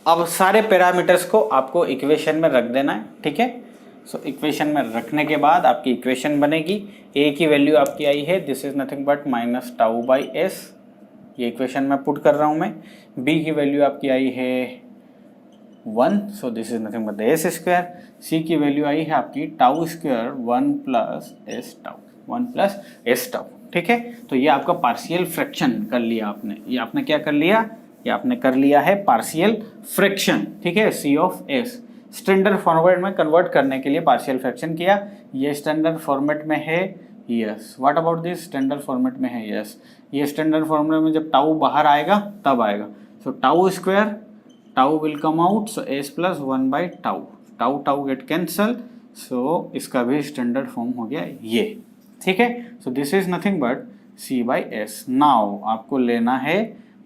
अब सारे पैरामीटर्स को आपको इक्वेशन में रख देना है, ठीक है। सो इक्वेशन में रखने के बाद आपकी इक्वेशन बनेगी, ए की वैल्यू आपकी आई है this is nothing but minus tau by S, ये इक्वेशन में पुट कर रहा हूँ मैं। बी की वैल्यू आपकी आई है 1, so this is nothing but S square. C की वैल्यू आई है आपकी tau square 1 plus S tau, 1 plus S tau, ठीक है। तो ये आपका पार्शियल फ्रैक्शन कर लिया आपने, ये आपने क्या कर लिया, ये आपने कर लिया है पार्शियल फ्रैक्शन, ठीक है, C of S. Standard format में कन्वर्ट करने के लिए पार्शियल फ्रैक्शन किया, ये स्टैंडर्ड फॉर्मेट में है yes. What about this, standard format में है यस। ये स्टैंडर्ड फॉर्मेट में जब टाउ बाहर आएगा तब आएगा। So tau square, tau will come out, so S plus 1 by tau, tau tau get cancel, so इसका भी स्टैंडर्ड फॉर्म हो गया ये, ठीक है। So this is nothing but C by S. Now आपको लेना है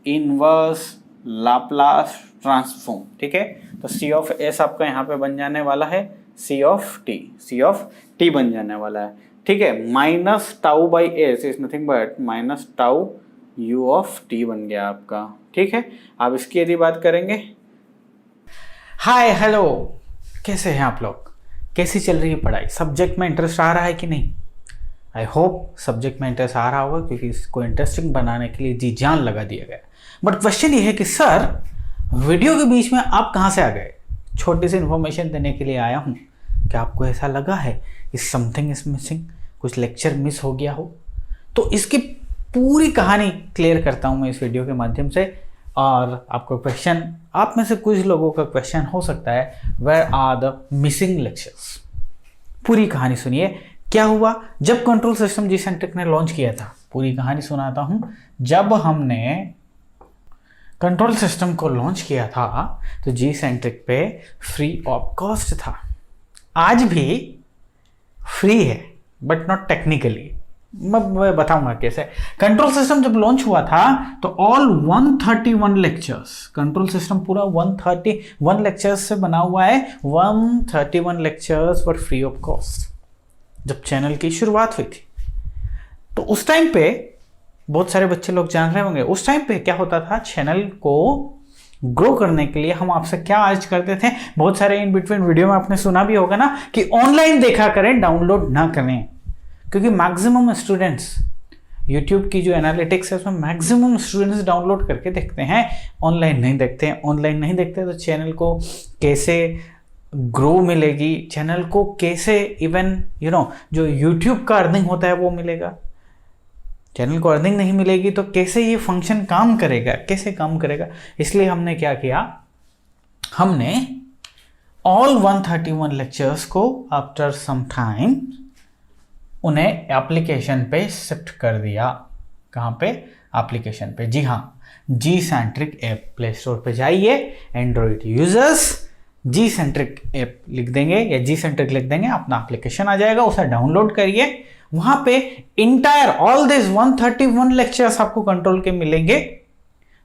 इनवर्स लाप्लास ट्रांसफॉर्म, ठीक है। तो सी ऑफ एस आपका यहाँ पे बन जाने वाला है C of T, C of T बन जाने वाला है, ठीक है। Minus tau by S is nothing but minus tau you of T बन गया आपका, ठीक है। आप इसकी यदि बात करेंगे, हाय हेलो, कैसे हैं आप लोग, कैसी चल रही है पढ़ाई, सब्जेक्ट में इंटरेस्ट आ रहा है कि नहीं। आई होप सब्जेक्ट में इंटरेस्ट आ रहा होगा, क्योंकि इसको इंटरेस्टिंग बनाने के लिए जी जान लगा दिया गया। बट क्वेश्चन ये है कि सर वीडियो के बीच में आप कहाँ से आ गए। छोटी सी इन्फॉर्मेशन देने के लिए आया हूँ। क्या आपको ऐसा लगा है कि समथिंग इज मिसिंग, कुछ लेक्चर मिस हो गया हो, तो इसकी पूरी कहानी क्लियर करता हूँ मैं इस वीडियो के माध्यम से। और आपको क्वेश्चन, आप में से कुछ लोगों का क्वेश्चन हो सकता है where are the missing lectures. पूरी कहानी सुनिए, क्या हुआ जब कंट्रोल सिस्टम जी सेंट्रिक ने लॉन्च किया था। पूरी कहानी सुनाता हूं। जब हमने कंट्रोल सिस्टम को लॉन्च किया था तो जी सेंट्रिक पे फ्री ऑफ कॉस्ट था, आज भी फ्री है बट नॉट टेक्निकली। मैं बताऊंगा कैसे। कंट्रोल सिस्टम जब लॉन्च हुआ था तो ऑल 131 लेक्चर्स, कंट्रोल सिस्टम पूरा 131 लेक्चर्स से बना हुआ है, 131 lectures were free of cost जब चैनल की शुरुआत हुई थी। तो उस टाइम पे बहुत सारे बच्चे लोग जान रहे होंगे, उस टाइम पे क्या होता था, चैनल को ग्रो करने के लिए हम आपसे क्या अर्ज करते थे, बहुत सारे इन बिटवीन वीडियो में आपने सुना भी होगा ना कि ऑनलाइन देखा करें, डाउनलोड ना करें। क्योंकि मैक्सिमम स्टूडेंट्स, यूट्यूब की जो एनालिटिक्स है उसमें मैक्सिमम स्टूडेंट्स डाउनलोड करके देखते हैं, ऑनलाइन नहीं देखते हैं। ऑनलाइन नहीं देखते तो चैनल को कैसे ग्रो मिलेगी, चैनल को कैसे इवन जो यूट्यूब का अर्निंग होता है वो मिलेगा। चैनल को अर्निंग नहीं मिलेगी तो कैसे ये फंक्शन काम करेगा, कैसे काम करेगा। इसलिए हमने क्या किया, हमने ऑल 131 लेक्चर्स को आफ्टर सम टाइम उन्हें एप्लीकेशन पे शिफ्ट कर दिया। कहाँ पे, एप्लीकेशन पे। जी हाँ, जी सेंट्रिक ऐप, प्ले स्टोर पे जाइए, एंड्रॉइड यूजर्स जी सेंट्रिक ऐप लिख देंगे या जी सेंट्रिक लिख देंगे, अपना एप्लीकेशन आ जाएगा, उसे डाउनलोड करिए। वहां पे इंटायर ऑल दिस 131 लेक्चर्स आपको कंट्रोल के मिलेंगे।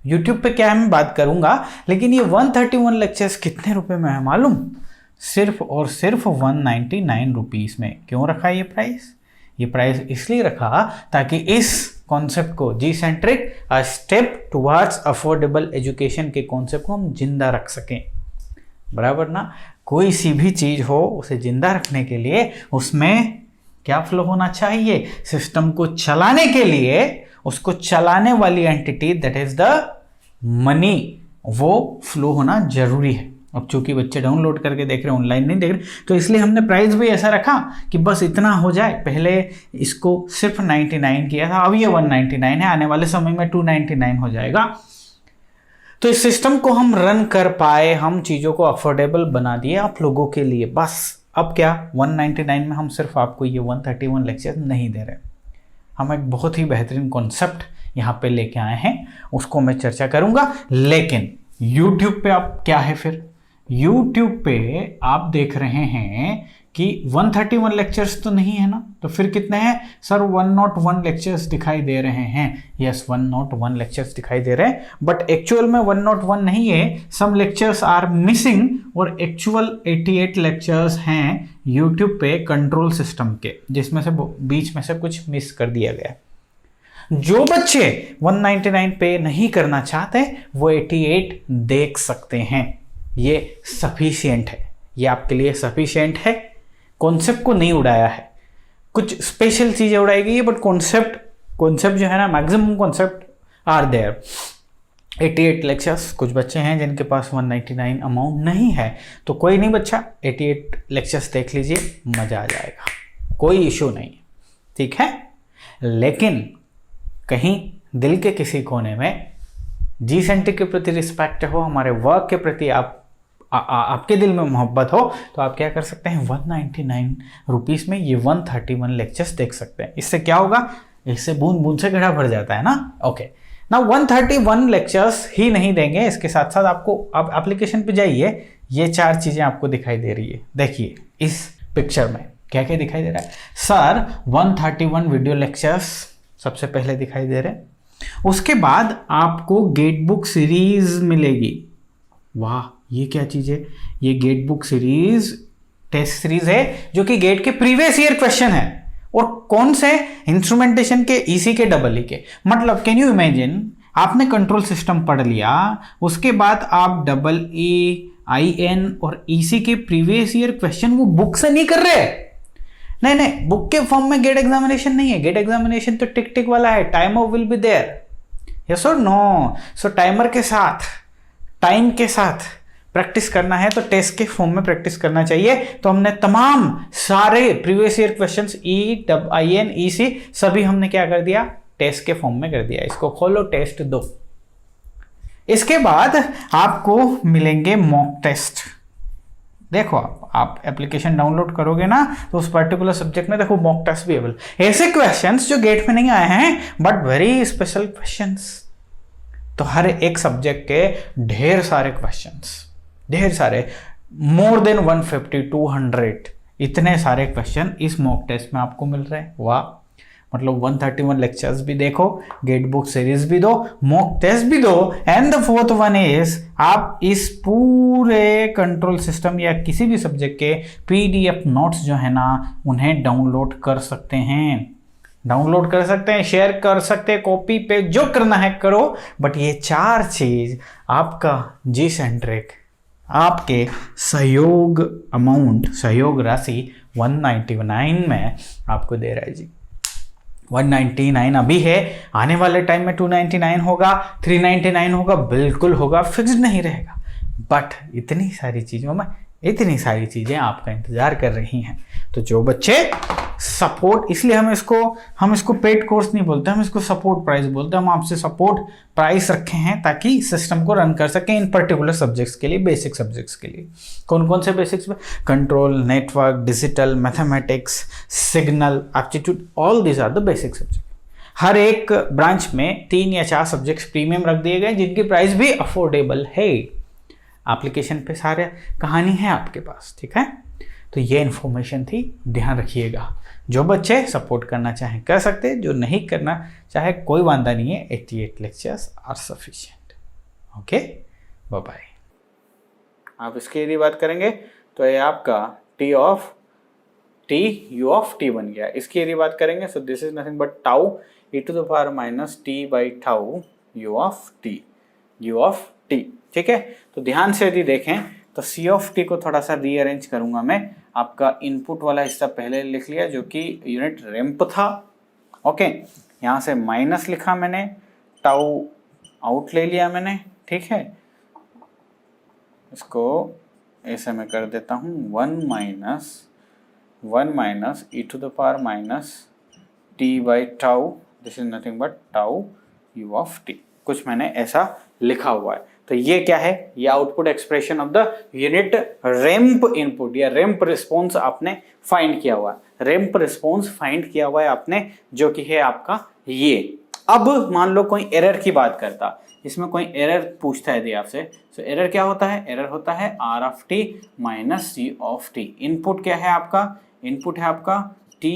यूट्यूब पे क्या है मैं बात करूंगा, लेकिन ये 131 लेक्चर्स कितने रुपए में है मालूम, सिर्फ और सिर्फ 199 रुपीज में। क्यों रखा ये प्राइस, ये प्राइस इसलिए रखा ताकि इस कॉन्सेप्ट को, G centric a step towards affordable education के कॉन्सेप्ट को हम जिंदा रख सकें। बराबर ना, कोई सी भी चीज हो उसे जिंदा रखने के लिए उसमें क्या फ्लो होना चाहिए, सिस्टम को चलाने के लिए उसको चलाने वाली entity that is the money, वो फ्लो होना जरूरी है। अब चूंकि बच्चे डाउनलोड करके देख रहे हैं, ऑनलाइन नहीं देख रहे, तो इसलिए हमने प्राइस भी ऐसा रखा कि बस इतना हो जाए। पहले इसको सिर्फ 99 किया था, अब ये 199 है, आने वाले समय में 299 हो जाएगा। तो इस सिस्टम को हम रन कर पाए, हम चीज़ों को अफोर्डेबल बना दिए आप लोगों के लिए। बस अब क्या, 199 में हम सिर्फ आपको ये 131 लेक्चर नहीं दे रहे, हम एक बहुत ही बेहतरीन कॉन्सेप्ट यहाँ पे लेके आए हैं, उसको मैं चर्चा करूँगा। लेकिन YouTube पे आप क्या है, फिर YouTube पे आप देख रहे हैं कि 131 लेक्चर्स तो नहीं है ना, तो फिर कितने हैं सर, 101 लेक्चर्स दिखाई दे रहे हैं। यस, 101 लेक्चर्स दिखाई दे रहे हैं, बट एक्चुअल में 101 नहीं है, सम लेक्चर्स आर मिसिंग, और एक्चुअल 88 लेक्चर्स हैं यूट्यूब पे कंट्रोल सिस्टम के, जिसमें से बीच में से कुछ मिस कर दिया गया। जो बच्चे 199 पे नहीं करना चाहते वो 88 देख सकते हैं। ये सफिशिएंट है, ये आपके लिए सफिशिएंट है। कॉन्सेप्ट को नहीं उड़ाया है, कुछ स्पेशल चीजें उड़ाई गई है, बट कॉन्सेप्ट जो है ना, maximum concept are there. 88 lectures, कुछ बच्चे हैं जिनके पास 199 अमाउंट नहीं है, तो कोई नहीं बच्चा, 88 लेक्चर्स देख लीजिए, मजा आ जाएगा, कोई इशू नहीं, ठीक है। लेकिन कहीं दिल के किसी कोने में जी सेंटी के प्रति रिस्पेक्ट हो, हमारे वर्क के प्रति आपके दिल में मोहब्बत हो, तो आप क्या कर सकते हैं, 199 रुपीज़ में ये 131 लेक्चर्स देख सकते हैं। इससे क्या होगा, इससे बूंद बूंद से घड़ा भर जाता है ना। ओके, ना 131 लेक्चर्स ही नहीं देंगे, इसके साथ साथ आपको, आप एप्लीकेशन पे जाइए, ये 4 चीज़ें आपको दिखाई दे रही है। देखिए इस पिक्चर में क्या क्या दिखाई दे रहा है सर, 131 वीडियो लेक्चर्स सबसे पहले दिखाई दे रहे हैं। उसके बाद आपको गेट बुक सीरीज मिलेगी। वाह, ये क्या चीज़ है, ये GATE book series test series है, जो कि गेट के प्रीवियस ईयर क्वेश्चन है, और कौन से, इंस्ट्रूमेंटेशन के, ईसी के, डबल ई के। मतलब कैन यू इमेजिन, आपने कंट्रोल सिस्टम पढ़ लिया, उसके बाद आप डबल ई, IN और ईसी के प्रीवियस ईयर क्वेश्चन वो बुक से नहीं कर रहे, नहीं, बुक के फॉर्म में गेट एग्जामिनेशन नहीं है। गेट एग्जामिनेशन तो टिक टिक वाला है, timer will be there, yes और नो। सो टाइमर के साथ, टाइम के साथ प्रैक्टिस करना है, तो टेस्ट के फॉर्म में प्रैक्टिस करना चाहिए। तो हमने तमाम सारे previous year questions IN, EC सभी हमने क्या कर दिया, टेस्ट के फॉर्म में कर दिया। इसको खोलो, टेस्ट दो। इसके बाद आपको मिलेंगे मॉक टेस्ट। देखो आप एप्लीकेशन डाउनलोड करोगे ना, तो उस पर्टिकुलर सब्जेक्ट में देखो मॉक टेस्ट भी अवेलेबल, ऐसे क्वेश्चंस जो गेट में नहीं आए हैं, बट वेरी स्पेशल क्वेश्चंस। तो हर एक सब्जेक्ट के ढेर सारे क्वेश्चंस, ढेर सारे, मोर देन 150 200 इतने सारे क्वेश्चन इस मॉक टेस्ट में आपको मिल रहे हैं। वाह, मतलब 131 लेक्चर्स भी देखो, गेट बुक सीरीज भी दो, मॉक टेस्ट भी दो, and the fourth one is आप इस पूरे कंट्रोल सिस्टम या किसी भी सब्जेक्ट के PDF नोट्स जो है ना, उन्हें डाउनलोड कर सकते हैं, शेयर कर सकते हैं, कॉपी पे जो करना है करो। बट ये 4 चीज आपका जी सेंट्रिक आपके सहयोग अमाउंट, सहयोग राशि 199 में आपको दे रहा है जी। 199 अभी है, आने वाले टाइम में 299 होगा, 399 होगा, बिल्कुल होगा, फिक्स्ड नहीं रहेगा। बट इतनी सारी चीज़ों में इतनी सारी चीज़ें आपका इंतजार कर रही हैं। तो जो बच्चे सपोर्ट, इसलिए हम इसको पेड कोर्स नहीं बोलते, हम इसको सपोर्ट प्राइस बोलते हैं। हम आपसे सपोर्ट प्राइस रखे हैं ताकि सिस्टम को रन कर सकें इन पर्टिकुलर सब्जेक्ट्स के लिए, बेसिक सब्जेक्ट्स के लिए। कौन कौन से बेसिक्स में, control, network, digital, mathematics, signal, aptitude, all these are the basic subject. हर एक ब्रांच में 3 या 4 सब्जेक्ट्स प्रीमियम रख दिए गए, जिनकी प्राइस भी अफोर्डेबल है। एप्लीकेशन पे सारे कहानी है आपके पास, ठीक है। तो ये इन्फॉर्मेशन थी, ध्यान रखिएगा। जो बच्चे सपोर्ट करना चाहें कर सकते हैं, जो नहीं करना चाहे कोई वांदा नहीं है। 88 lectures are sufficient. Okay, bye bye. आप इसकी यदि बात करेंगे तो ये आपका T of T U of T बन गया। इसकी यदि बात करेंगे so this is nothing but tau e to the power minus T by tau U of T, ठीक है। तो ध्यान से यदि देखें तो C ऑफ T को थोड़ा सा रीअरेंज करूंगा मैं। आपका इनपुट वाला हिस्सा पहले लिख लिया, जो कि यूनिट रैंप था। ओके, यहाँ से माइनस लिखा मैंने, टाउ आउट ले लिया मैंने, ठीक है। इसको ऐसे मैं कर देता हूँ, 1 minus e to the power minus T by tau, this is nothing but tau U of T। कुछ मैंने ऐसा लिखा हुआ है। तो ये क्या है, ये output expression of the unit ramp input या रैंप रिस्पॉन्स आपने फाइंड किया हुआ है। रैंप रिस्पॉन्स फाइंड किया हुआ है आपने, जो कि है आपका ये। अब मान लो कोई एरर की बात करता, इसमें कोई एरर पूछता है आपसे, तो एरर क्या होता है, एरर होता है R of T minus C of T। Input क्या है आपका, इनपुट है आपका T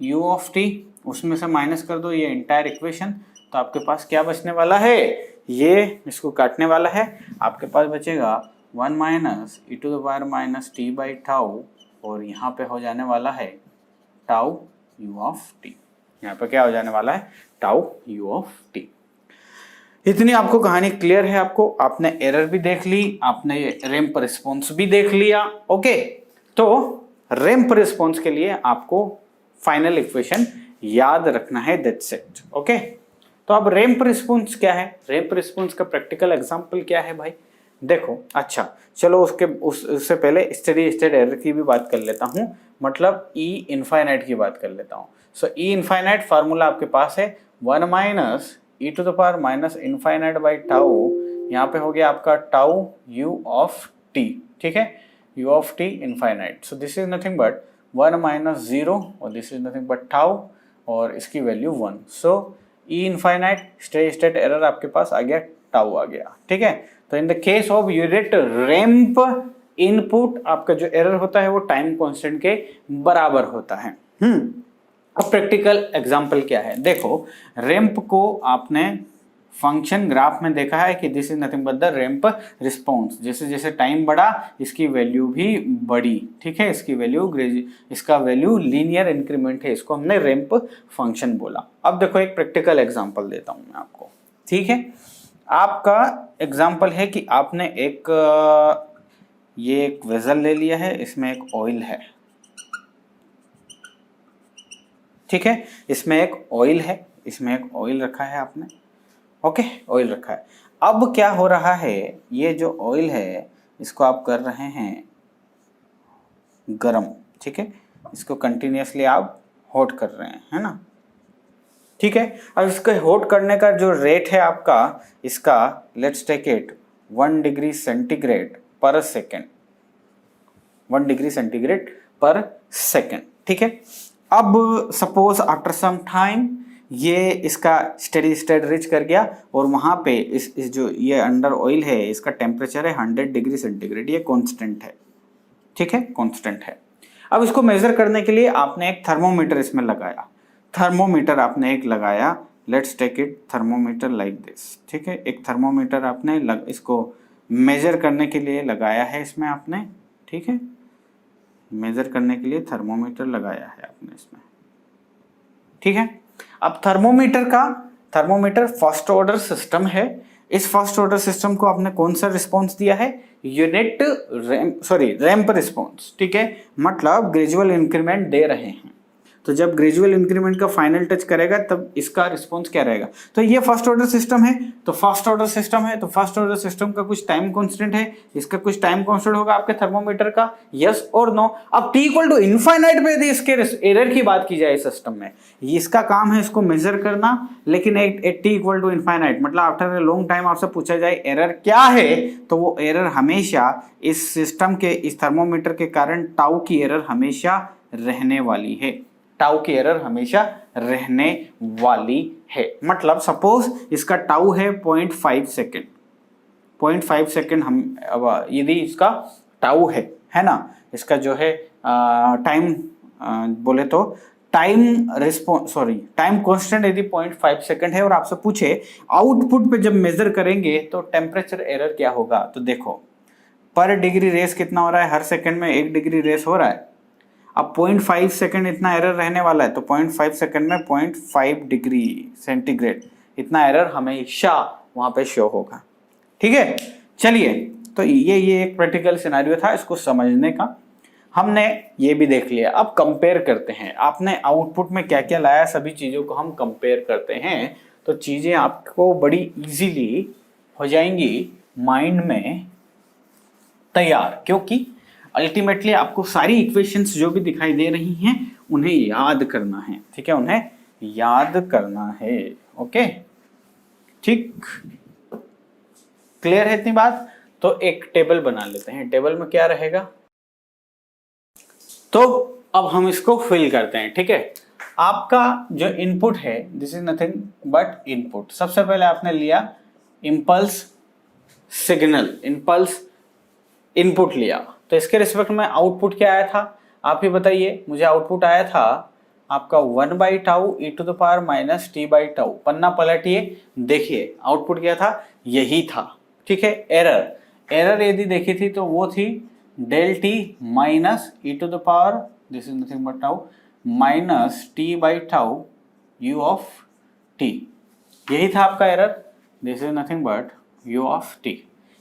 U ऑफ T, उसमें से माइनस कर दो ये इंटायर इक्वेशन, तो आपके पास क्या बचने वाला है, ये इसको काटने वाला है, आपके पास बचेगा 1 minus e to the power minus T by tau, और यहाँ पे हो जाने वाला है टाउ U ऑफ T। यहाँ पे क्या हो जाने वाला है, टाउ U ऑफ T। इतनी आपको कहानी क्लियर है? आपने एरर भी देख ली, आपने रैंप रिस्पॉन्स भी देख लिया। ओके, तो रैंप रिस्पॉन्स के लिए आपको फाइनल इक्वेशन याद रखना है, दैट्स इट। ओके, तो अब रैंप रिस्पॉन्स क्या है, रैंप रिस्पॉन्स का प्रैक्टिकल एग्जांपल क्या है भाई? देखो, अच्छा चलो उससे पहले स्टेडी स्टेट एरर की भी बात कर लेता हूं, मतलब ई इनफाइनाइट की बात कर लेता हूं। सो ई इनफाइनाइट फार्मूला आपके पास है 1 minus e to the power minus infinite by tau, यहाँ पे हो गया आपका टाउ यू ऑफ टी, ठीक है, you of T infinite. So this is nothing but 1 minus 0 और this is nothing but tau और इसकी वैल्यू 1। सो ई इनफाइनाइट स्टेडी स्टेट एरर आपके पास आ गया, टाउ आ गया, ठीक है। तो in the case of unit ramp input आपका जो एरर होता है वो टाइम कांस्टेंट के बराबर होता है। अब प्रैक्टिकल एग्जांपल क्या है, देखो रैंप को आपने फंक्शन ग्राफ में देखा है कि this is nothing but the ramp response, जैसे जैसे टाइम बढ़ा इसकी वैल्यू भी बढ़ी, ठीक है, इसका वैल्यू लीनियर इंक्रीमेंट है, इसको हमने रैंप फंक्शन बोला। अब देखो एक प्रैक्टिकल एग्जांपल देता हूं मैं आपको, ठीक है। आपका एग्जांपल है कि आपने ये एक वेसल ले लिया है, इसमें एक ऑयल है, ठीक है, इसमें एक ऑयल है, इसमें एक ऑयल रखा है आपने, ओके, ऑयल रखा है। अब क्या हो रहा है, ये जो ऑयल है इसको आप कर रहे हैं गरम, ठीक है, इसको कंटिन्यूसली आप हॉट कर रहे हैं, है ना, ठीक है। अब इसको हॉट करने का जो रेट है आपका, इसका let's take it 1 degree centigrade per second, 1 degree centigrade per second, ठीक है। अब सपोज आफ्टर सम टाइम ये इसका स्टेडी स्टेट रीच कर गया और वहां पे इस जो ये अंडर ऑयल है इसका टेम्परेचर है 100 डिग्री सेंटीग्रेड, ये कांस्टेंट है, ठीक है, कांस्टेंट है। अब इसको मेजर करने के लिए आपने एक थर्मोमीटर इसमें लगाया, थर्मोमीटर आपने एक लगाया, let's take it thermometer like this, ठीक है, एक थर्मोमीटर आपने इसको मेजर करने के लिए लगाया है इसमें आपने, ठीक है, मेजर करने के लिए थर्मोमीटर लगाया है आपने इसमें, ठीक है। अब थर्मोमीटर फर्स्ट ऑर्डर सिस्टम है, इस फर्स्ट ऑर्डर सिस्टम को आपने कौन सा रिस्पॉन्स दिया है, यूनिट रैंप रिस्पॉन्स, ठीक है, मतलब ग्रेजुअल इंक्रीमेंट दे रहे हैं। तो जब ग्रेजुअल इंक्रीमेंट का फाइनल टच करेगा तब इसका रिस्पॉन्स क्या रहेगा। तो ये फर्स्ट ऑर्डर सिस्टम है, तो फर्स्ट ऑर्डर सिस्टम का कुछ टाइम कांस्टेंट है, इसका कुछ टाइम कांस्टेंट होगा आपके थर्मोमीटर का, यस और नो। अब t इक्वल टू इनफाइनाइट पे यदि इसके एरर की बात की जाए सिस्टम में, इसका काम है इसको मेजर करना, लेकिन t इक्वल टू इनफाइनाइट मतलब आफ्टर ए लॉन्ग टाइम आपसे पूछा जाए एरर क्या है, तो वो एरर हमेशा इस सिस्टम के, इस थर्मोमीटर के कारण टाउ की एरर हमेशा रहने वाली है, टाउ की एरर हमेशा रहने वाली है। मतलब सपोज इसका टाउ है 0.5 सेकेंड, 0.5 सेकेंड, हम अब यदि इसका टाउ है ना, इसका जो है टाइम बोले तो टाइम कांस्टेंट यदि 0.5 सेकेंड है और आपसे पूछे आउटपुट पे जब मेजर करेंगे तो टेम्परेचर एरर क्या होगा, तो देखो पर डिग्री रेस कितना हो रहा है, हर सेकंड में 1 डिग्री रेस हो रहा है। अब 0.5 सेकंड इतना एरर रहने वाला है, तो 0.5 सेकंड में 0.5 डिग्री सेंटीग्रेड इतना एरर हमेशा वहां पे शो होगा, ठीक है। चलिए, तो ये एक प्रैक्टिकल सिनेरियो था, इसको समझने का हमने ये भी देख लिया। अब कंपेयर करते हैं, आपने आउटपुट में क्या क्या लाया, सभी चीजों को हम कंपेयर करते हैं, तो चीजें आपको बड़ी इजीली हो जाएंगी माइंड में तैयार, क्योंकि अल्टीमेटली आपको सारी इक्वेशंस जो भी दिखाई दे रही हैं उन्हें याद करना है, ठीक है, उन्हें याद करना है, ओके, ठीक, क्लियर है इतनी बात। तो एक टेबल बना लेते हैं, टेबल में क्या रहेगा, तो अब हम इसको फिल करते हैं, ठीक है। आपका जो इनपुट है this is nothing but input, सबसे पहले आपने लिया इंपल्स सिग्नल, इंपल्स इनपुट लिया, तो इसके रिस्पेक्ट में आउटपुट क्या आया था, आप ही बताइए, मुझे आउटपुट आया था आपका 1 by tau e to the power minus t by tau. पन्ना पलटिए, देखिए आउटपुट क्या था, यही था, ठीक है। एरर यदि देखी थी तो वो थी del t minus e to the power this is nothing but tau minus t by tau you of t, यही था आपका error, this is nothing but u of t।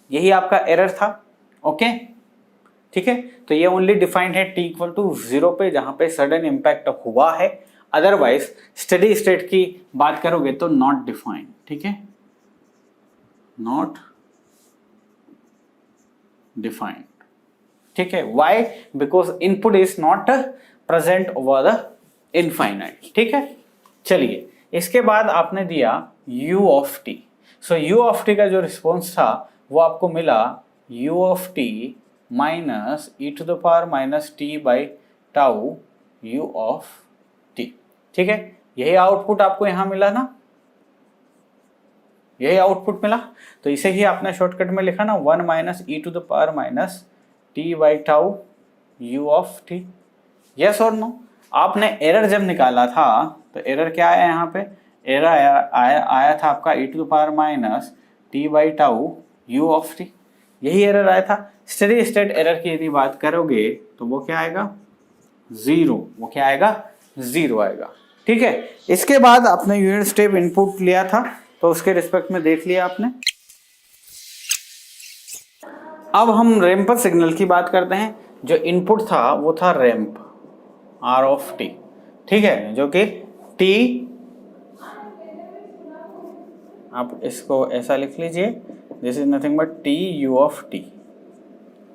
यही आपका एरर था। ओके ठीक है, तो ये ओनली डिफाइंड है t इक्वल टू 0 पे, जहां पे सडन इम्पैक्ट हुआ है। अदरवाइज स्टेडी स्टेट की बात करोगे तो नॉट डिफाइंड। ठीक है, नॉट डिफाइंड। ठीक है, why? Because input is not present over the infinite. ठीक है, चलिए इसके बाद आपने दिया u ऑफ t। सो u ऑफ t का जो रिस्पॉन्स था वो आपको मिला u of t minus e to the power minus t by tau u of t। ठीक है, यही आउटपुट आपको यहां मिला ना, यही आउटपुट मिला। तो इसे ही आपने शॉर्टकट में लिखा ना 1 minus e to the power minus t by tau you of t. Yes और नो? आपने एरर जब निकाला था तो एरर क्या आया यहाँ पे? एरर आया था आपका e to the power minus t by tau you of t. यही एरर आया था। स्टेडी स्टेट एरर की यदि बात करोगे तो वो क्या आएगा? 0। वो क्या आएगा? 0 आएगा। ठीक है, इसके बाद आपने यूनिट स्टेप इनपुट लिया था तो उसके रिस्पेक्ट में देख लिया आपने। अब हम रैंप सिग्नल की बात करते हैं। जो इनपुट था वो था रैंप आर ऑफ टी। ठीक है, जो कि टी, आप इसको ऐसा लिख लीजिए, this is nothing but t u of T.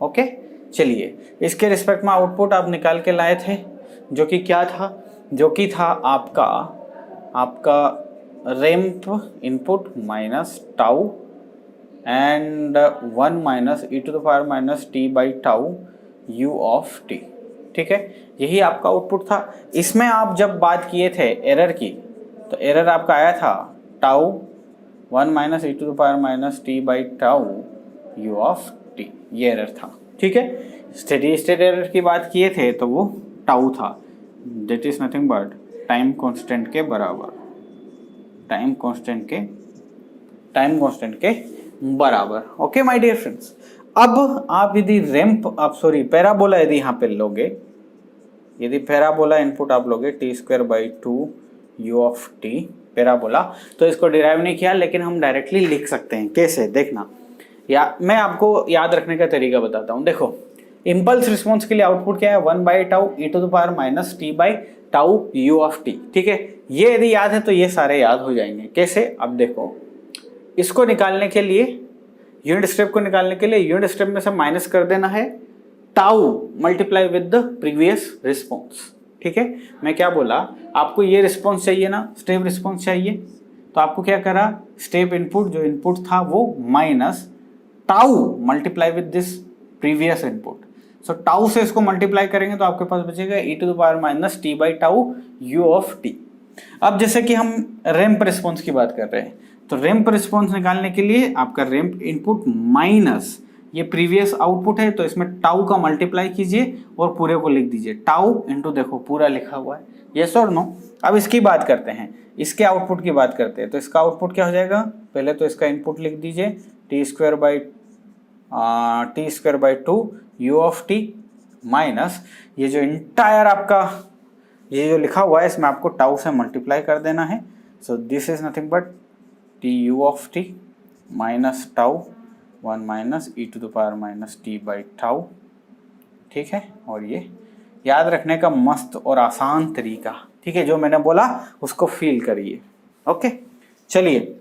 Okay, चलिए इसके रिस्पेक्ट में आउटपुट आप निकाल के लाए थे, जो कि क्या था? जो कि था आपका ramp input minus tau and 1 minus e to the power minus t by tau you of t. ठीक है, यही आपका आउटपुट था। इसमें आप जब बात किए थे एरर की, तो एरर आपका आया था tau 1 minus e to the power minus t by tau you of t, ये एरर था। ठीक है, स्टेडी स्टेट एरर की बात किए थे तो वो टाउ था, that is nothing but time constant के बराबर, टाइम कांस्टेंट के बराबर। ओके माय डियर फ्रेंड्स, अब आप यदि पैराबोला यदि यहाँ पे लोगे, यदि पैराबोला इनपुट आप लोगे T square by 2 you of T parabola, तो इसको डिराइव नहीं किया लेकिन हम डायरेक्टली लिख सकते हैं। कैसे? देखना, या मैं आपको याद रखने का तरीका बताता हूँ। देखो, इम्पल्स रिस्पॉन्स के लिए आउटपुट क्या है? 1 by tau e to the power minus t by tau you of t. ठीक है, ये यदि याद है तो ये सारे याद हो जाएंगे। कैसे? अब देखो, इसको निकालने के लिए, यूनिट स्टेप को निकालने के लिए यूनिट स्टेप में से माइनस कर देना है tau multiply with the previous response. ठीक है, मैं क्या बोला? आपको ये रिस्पॉन्स चाहिए ना, स्टेप रिस्पॉन्स चाहिए, तो आपको क्या करा? स्टेप इनपुट, जो इनपुट था वो minus tau multiply with this previous input. So tau से इसको मल्टीप्लाई करेंगे तो आपके पास बचेगा e to the power minus t by tau you of t. अब जैसे कि हम रैंप रिस्पॉन्स की बात कर रहे हैं, तो रैंप रिस्पॉन्स निकालने के लिए आपका रैंप इनपुट माइनस ये प्रीवियस आउटपुट है, तो इसमें टाउ का मल्टीप्लाई कीजिए और पूरे को लिख दीजिए। टाउ इंटू, देखो पूरा लिखा हुआ है, यस और नो? अब इसकी बात करते हैं, इसके आउटपुट की बात करते हैं। तो इसका आउटपुट क्या हो जाएगा? पहले तो इसका इनपुट लिख दीजिए T square by 2 you of t minus ये जो इंटायर आपका ये जो लिखा हुआ है इसमें आपको टाउ से मल्टीप्लाई कर देना है। So this is nothing but t u of t minus tau 1 minus e to the power minus t by tau. ठीक है, और ये याद रखने का मस्त और आसान तरीका, ठीक है, जो मैंने बोला उसको फील करिए। ओके, चलिए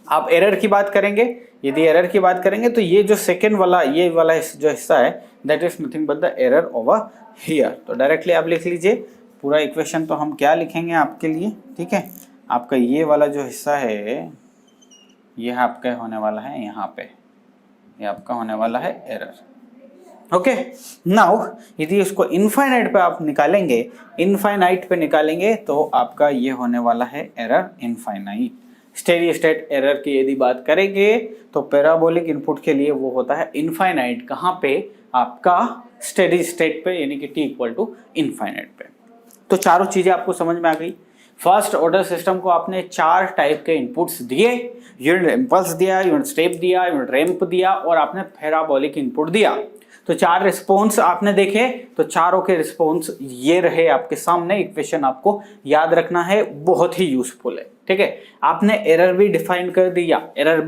आप एरर की बात करेंगे। यदि एरर की बात करेंगे तो ये जो सेकेंड वाला, ये वाला जो हिस्सा है, that is nothing but the error over here. तो डायरेक्टली आप लिख लीजिए पूरा इक्वेशन। तो हम क्या लिखेंगे आपके लिए? ठीक है, आपका ये वाला जो हिस्सा है ये आपका होने वाला है यहाँ पे, ये आपका होने वाला है एरर। ओके, नाउ यदि उसको इनफाइनाइट पे आप निकालेंगे, इनफाइनाइट पे निकालेंगे तो आपका ये होने वाला है error infinite. Steady state error की यदि बात करेंगे तो पैराबोलिक इनपुट के लिए वो होता है इनफाइनाइट। कहाँ पे? आपका स्टेडी स्टेट पे, यानी कि टी इक्वल टू इनफाइनाइट पे। तो चारों चीजें आपको समझ में आ गई। फर्स्ट ऑर्डर सिस्टम को आपने 4 टाइप के इनपुट्स दिए, यूनिट इम्पल्स दिया, यूनिट स्टेप दिया, यूनिट रैंप दिया और आपने पैराबोलिक इनपुट दिया। तो 4 रिस्पॉन्स आपने देखे, तो चारों के रिस्पॉन्स ये रहे आपके सामने। इक्वेशन आपको याद रखना है, बहुत ही यूजफुल है, ठीक है। आपने एरर भी डिफाइन कर दिया, एरर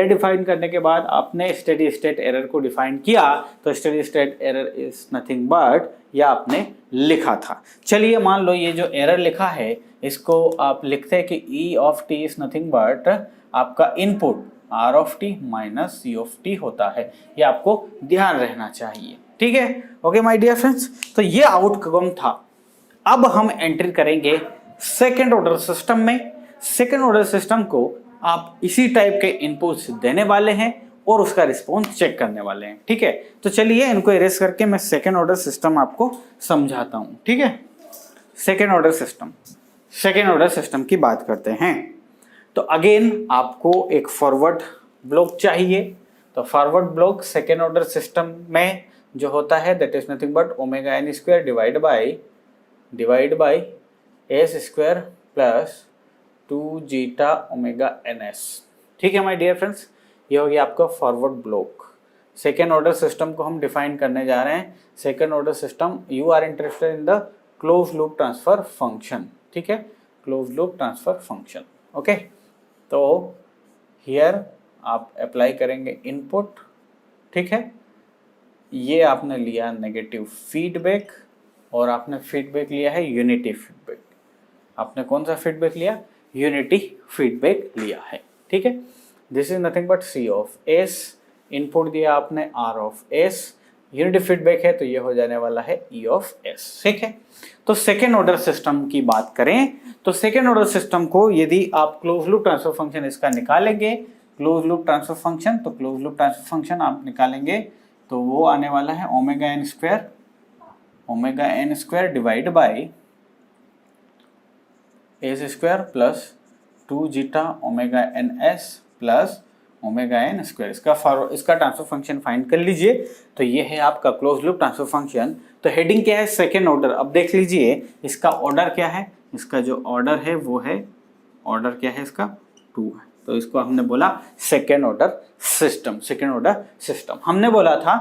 डिफाइन करने के बाद आपने स्टेडी स्टेट एरर को डिफाइन किया, तो steady state error is nothing but या आपने लिखा था। चलिए मान लो ये जो एरर लिखा है इसको आप लिखते हैं कि e of t is nothing but आपका input r of t minus c of t होता है, ये आपको ध्यान रहना चाहिए, ठीक है। ओके माय डियर फ्रेंड्स, तो ये आउटकम था। अब हम एंट्री करेंगे सेकेंड ऑर्डर सिस्टम में। सेकेंड ऑर्डर सिस्टम को आप इसी टाइप के इनपुट्स देने वाले हैं और उसका रिस्पॉन्स चेक करने वाले हैं, ठीक है। तो चलिए इनको इरेज करके मैं सेकेंड ऑर्डर सिस्टम आपको समझाता हूं, ठीक है। सेकेंड ऑर्डर सिस्टम की बात करते हैं। तो अगेन आपको एक फॉरवर्ड ब्लॉक चाहिए। तो forward block second order system में जो होता है that is nothing but omega n square divide by s square plus 2 zeta omega n s, ठीक है माय डियर फ्रेंड्स। ये हो गया आपका forward block. Second order system को हम डिफाइन करने जा रहे हैं। Second order system, you are interested in the close loop transfer function, ठीक है, close loop transfer function, okay. तो हियर आप अप्लाई करेंगे इनपुट, ठीक है। ये आपने लिया नेगेटिव फीडबैक और आपने फीडबैक लिया है यूनिटी फीडबैक। आपने कौन सा फीडबैक लिया? यूनिटी फीडबैक लिया है, ठीक है। This is nothing but C of S, input दिया आपने R of S, unity feedback है तो ये हो जाने वाला है ई ऑफ एस, ठीक है। तो सेकेंड ऑर्डर सिस्टम की बात करें तो सेकेंड ऑर्डर सिस्टम को यदि आप क्लोज लूप ट्रांसफर फंक्शन इसका निकालेंगे, क्लोज लूप ट्रांसफर फंक्शन, तो क्लोज लूप ट्रांसफर फंक्शन आप निकालेंगे तो वो आने वाला है omega n square divide by s square plus 2 zeta omega n s plus omega n square. इसका ट्रांसफर फंक्शन फाइंड कर लीजिए। तो ये है आपका क्लोज लूप ट्रांसफर फंक्शन। तो हेडिंग क्या है? Second order. अब देख लीजिए इसका ऑर्डर क्या है। इसका जो ऑर्डर है वो है, ऑर्डर क्या है इसका? 2 है। तो इसको हमने बोला सेकेंड ऑर्डर सिस्टम। हमने बोला था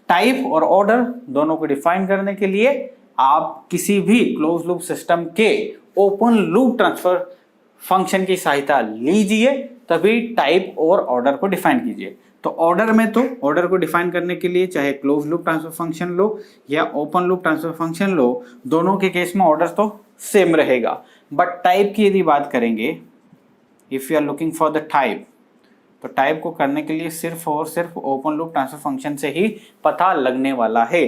टाइप और ऑर्डर दोनों को डिफाइन करने के लिए आप किसी भी क्लोज लूप सिस्टम के ओपन लूप ट्रांसफर फंक्शन की सहायता लीजिए, तभी टाइप और ऑर्डर को डिफाइन कीजिए। तो ऑर्डर में, तो ऑर्डर को डिफाइन करने के लिए चाहे क्लोज लूप ट्रांसफर फंक्शन लो या ओपन लूप ट्रांसफर फंक्शन लो, दोनों के केस में ऑर्डर तो सेम रहेगा। बट टाइप की यदि बात करेंगे, if you are looking for the type, तो टाइप को करने के लिए सिर्फ और सिर्फ ओपन लूप ट्रांसफर फंक्शन से ही पता लगने वाला है।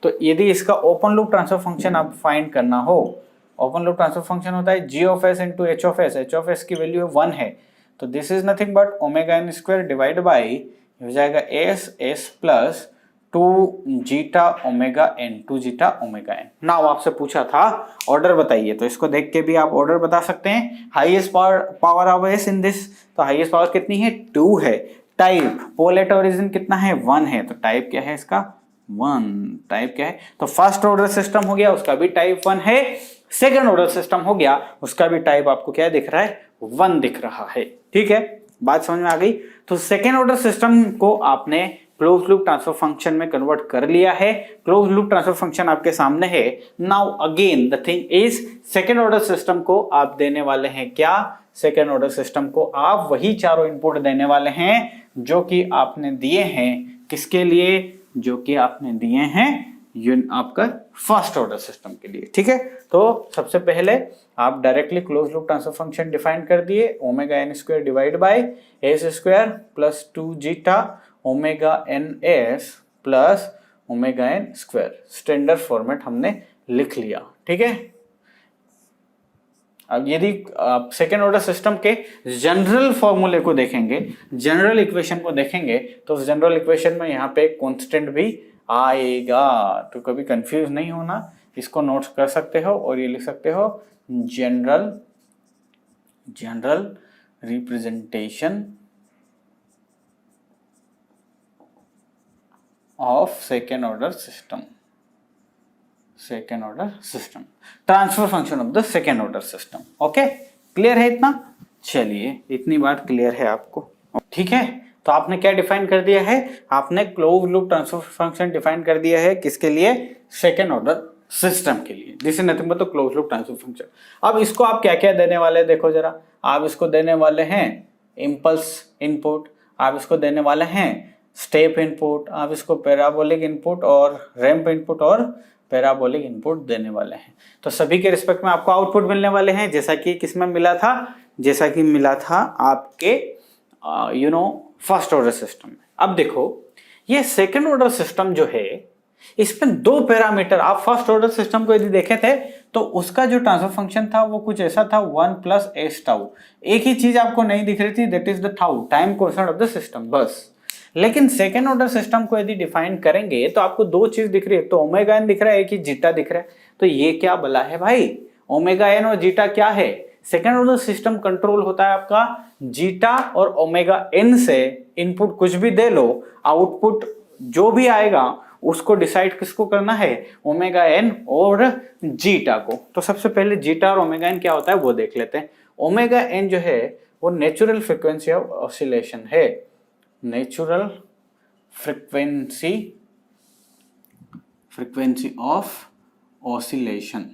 तो यदि इसका ओपन लूप ट्रांसफर फंक्शन आप फाइंड करना हो, ओपन लूप ट्रांसफर फंक्शन होता है G of s into H of s की वैल्यू है 1 है। तो this is nothing but omega n square divide by हो जाएगा s plus 2 zeta omega n now आपसे पूछा था ऑर्डर बताइए, तो इसको देख के भी आप ऑर्डर बता सकते हैं। Highest power of S in this, तो हाईएस्ट पावर कितनी है? 2 है। टाइप पोलेट ओरिजिन कितना है? 1 है। तो टाइप क्या है इसका? 1। टाइप क्या है? तो फर्स्ट ऑर्डर सिस्टम हो गया, उसका भी टाइप 1 है। सेकेंड ऑर्डर सिस्टम हो गया, उसका भी टाइप आपको क्या दिख रहा है? 1 दिख रहा है, ठीक है। बात समझ में आ गई? तो सेकेंड ऑर्डर सिस्टम को आपने क्लोज लूप ट्रांसफर फंक्शन में कन्वर्ट कर लिया है। क्लोज लूप ट्रांसफर फंक्शन आपके सामने है। Now again the thing is, second order system को आप देने वाले हैं क्या? सेकेंड ऑर्डर सिस्टम को आप वही चारों इनपुट देने वाले हैं जो कि आपने दिए हैं। किसके लिए? जो कि आपने दिए हैं आपका फर्स्ट ऑर्डर सिस्टम के लिए, ठीक है। तो सबसे पहले आप directly close loop transfer function define कर दिए, omega n square divide by s square plus 2 zeta omega n s plus omega n square. Standard format हमने लिख लिया, ठीक है। अब यदि आप सेकेंड ऑर्डर सिस्टम के जनरल फॉर्मूले को देखेंगे, जनरल इक्वेशन को देखेंगे, तो उस जनरल इक्वेशन में यहाँ पे कांस्टेंट भी आएगा। तो कभी कंफ्यूज नहीं होना, इसको नोट कर सकते हो और ये लिख सकते हो general representation of second order system, transfer function of the second order system. Okay, clear है इतना? चलिए, इतनी बात क्लियर है आपको, ठीक है। तो आपने क्या डिफाइन कर दिया है, आपने close loop transfer function define कर दिया है किसके लिए, सेकेंड ऑर्डर सिस्टम के लिए। This is nothing but the close loop transfer function. अब इसको आप क्या क्या देने वाले हैं देखो जरा, आप इसको देने वाले हैं इम्पल्स इनपुट, आप इसको देने वाले हैं स्टेप इनपुट, आप इसको पैराबोलिक इनपुट और रैंप इनपुट और पैराबोलिक इनपुट देने वाले हैं। तो सभी के रिस्पेक्ट में आपको आउटपुट मिलने वाले हैं जैसा कि किसमें मिला था, जैसा कि मिला था आपके फर्स्ट ऑर्डर सिस्टम में। अब देखो ये सेकंड ऑर्डर सिस्टम जो है इसमें दो पैरामीटर, आप फर्स्ट ऑर्डर सिस्टम को यदि देखे थे तो उसका जो ट्रांसफर फंक्शन था वो कुछ ऐसा था 1 प्लस एस टाउ। एक ही चीज आपको नहीं दिख रही थी, that is the tau, time constant of the system बस। लेकिन सेकेंड ऑर्डर सिस्टम को यदि डिफाइन करेंगे तो आपको दो चीज दिख रही है, तो ओमेगा एन दिख रहा है, एक ही जीटा दिख रहा है। तो ये क्या बला है भाई, ओमेगा एन और जीटा क्या है, सेकेंड ऑर्डर सिस्टम कंट्रोल होता है आपका जीटा और ओमेगा एन से। इनपुट कुछ भी दे लो, आउटपुट जो भी आएगा उसको डिसाइड किसको करना है, ओमेगा एन और जीटा को। तो सबसे पहले जीटा और ओमेगा एन क्या होता है वो देख लेते हैं। ओमेगा एन जो है वो नेचुरल फ्रीक्वेंसी ऑफ ऑसिलेशन है, natural frequency of oscillation,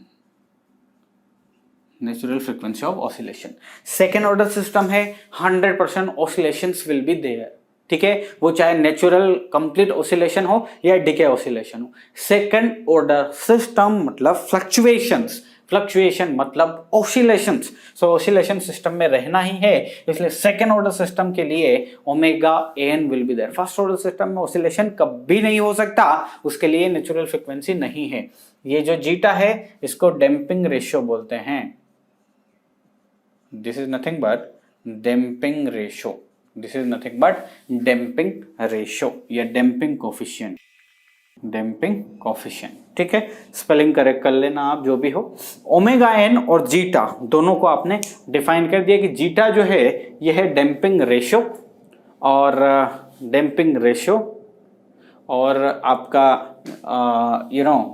natural frequency of oscillation. Second order system है, 100% ऑसिलेशंस विल बी देयर, ठीक है, वो चाहे नेचुरल कंप्लीट ऑसिलेशन हो या डिके ऑसिलेशन हो। सेकेंड ऑर्डर सिस्टम मतलब फ्लक्चुएशंस, फ्लक्चुएशन मतलब ऑसिलेशंस, सो ऑसिलेशन सिस्टम में रहना ही है, इसलिए सेकेंड ऑर्डर सिस्टम के लिए omega n will be there. First order system में ऑसिलेशन कभी नहीं हो सकता, उसके लिए नेचुरल फ्रीक्वेंसी नहीं है। ये जो जीटा है इसको डैम्पिंग रेशियो बोलते हैं, this is nothing but damping ratio, this is nothing but damping ratio या डैम्पिंग कोफिशिएंट, डैम्पिंग कोफिशिएंट, ठीक है, स्पेलिंग करेक्ट कर लेना आप जो भी हो। ओमेगा एन और जीटा दोनों को आपने डिफाइन कर दिया कि जीटा जो है यह है डैम्पिंग रेशियो और डैम्पिंग रेशियो और आपका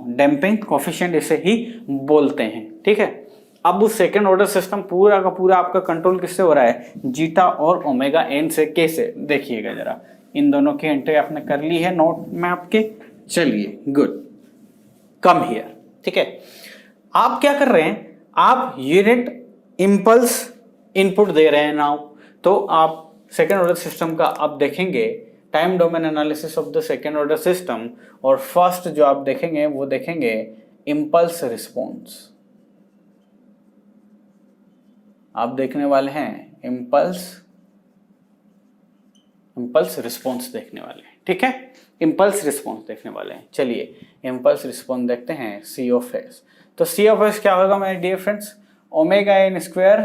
डैम्पिंग कोफिशिएंट इसे ही बोलते हैं, ठीक है। अब उस सेकेंड ऑर्डर सिस्टम पूरा का पूरा आपका कंट्रोल किससे हो रहा है, जीटा और ओमेगा एन से। कैसे देखिएगा जरा, इन दोनों की एंट्री आपने कर ली है नोट में आपके, चलिए गुड, कम हियर, ठीक है। आप क्या कर रहे हैं, आप यूनिट इंपल्स इनपुट दे रहे हैं नाउ, तो आप सेकेंड ऑर्डर सिस्टम का आप देखेंगे time domain analysis of the second order system, और फर्स्ट जो आप देखेंगे वो देखेंगे इंपल्स रिस्पॉन्स। आप देखने वाले हैं इंपल्स रिस्पॉन्स देखने वाले हैं, ठीक है, इंपल्स रिस्पॉन्स देखने वाले हैं। चलिए इंपल्स रिस्पॉन्स देखते हैं, सी ऑफ एस। तो सी ऑफ एस क्या होगा मेरे dear friends, omega n square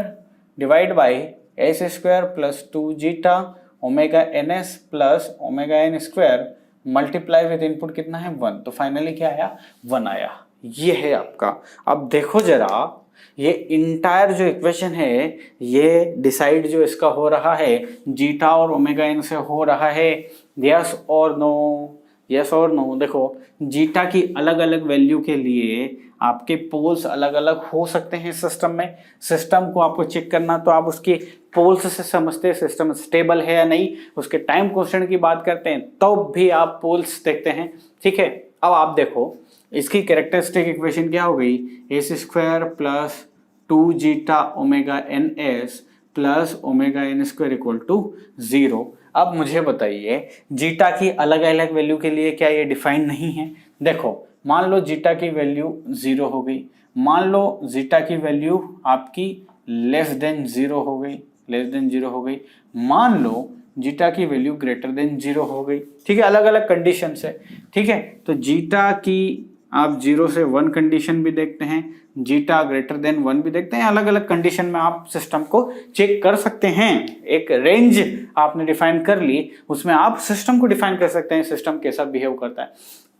divide by s square plus 2 zeta omega n s plus omega n square multiply with input कितना है 1, तो फाइनली क्या आया 1 आया। ये है आपका। अब देखो जरा ये इंटायर जो इक्वेशन है ये डिसाइड जो इसका हो रहा है जीटा और ओमेगा एन से हो रहा है, यस और नो, यस और नो। देखो जीटा की अलग अलग वैल्यू के लिए आपके पोल्स अलग अलग हो सकते हैं सिस्टम में। सिस्टम को आपको चेक करना तो आप उसके पोल्स से समझते हैं सिस्टम स्टेबल है या नहीं, उसके टाइम कांस्टेंट की बात करते हैं तो भी आप पोल्स देखते हैं, ठीक है। अब आप देखो इसकी कैरेक्टरिस्टिक इक्वेशन क्या हो गई, s square plus 2 zeta omega n s plus omega n square equal to 0। अब मुझे बताइए जीटा की अलग अलग वैल्यू के लिए क्या ये डिफाइन नहीं है। देखो मान लो जीटा की वैल्यू 0 हो गई, मान लो जीटा की वैल्यू आपकी लेस देन 0 हो गई, लेस देन 0 हो गई, मान लो जीटा की वैल्यू ग्रेटर देन 0 हो गई, ठीक है, अलग अलग कंडीशन है, ठीक है। तो जीटा की आप 0 से 1 कंडीशन भी देखते हैं, जीटा ग्रेटर देन 1 भी देखते हैं, अलग अलग कंडीशन में आप सिस्टम को चेक कर सकते हैं। एक रेंज आपने डिफाइन कर ली, उसमें आप सिस्टम को डिफाइन कर सकते हैं सिस्टम कैसा बिहेव करता है।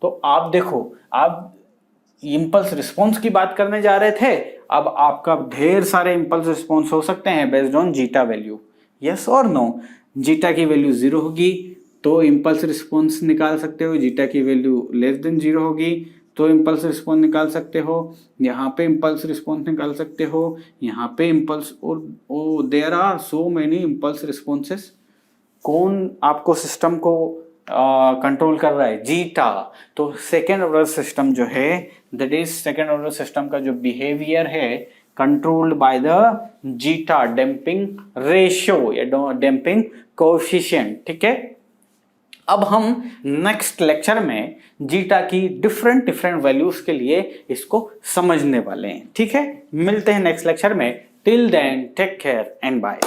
तो आप देखो, आप इंपल्स रिस्पॉन्स की बात करने जा रहे थे, अब आपका ढेर सारे इंपल्स रिस्पॉन्स हो सकते हैं based on zeta value, yes और नो। जीटा की वैल्यू 0 होगी तो इंपल्स रिस्पॉन्स निकाल सकते हो, जीटा की वैल्यू लेस देन 0 होगी तो इंपल्स रिस्पॉन्स निकाल सकते हो, यहाँ पे इंपल्स रिस्पॉन्स निकाल सकते हो, यहाँ पे इंपल्स, और there are so many impulse responses कौन आपको सिस्टम को कंट्रोल कर रहा है? जीटा। तो सेकेंड ऑर्डर सिस्टम जो है, that is second order system का जो बिहेवियर है controlled by the zeta damping ratio या डैम्पिंग कोएफिशिएंट। ठीक है, अब हम नेक्स्ट लेक्चर में जीटा की डिफरेंट वैल्यूज के लिए इसको समझने वाले हैं। ठीक है, मिलते हैं नेक्स्ट लेक्चर में। Till then take care and bye.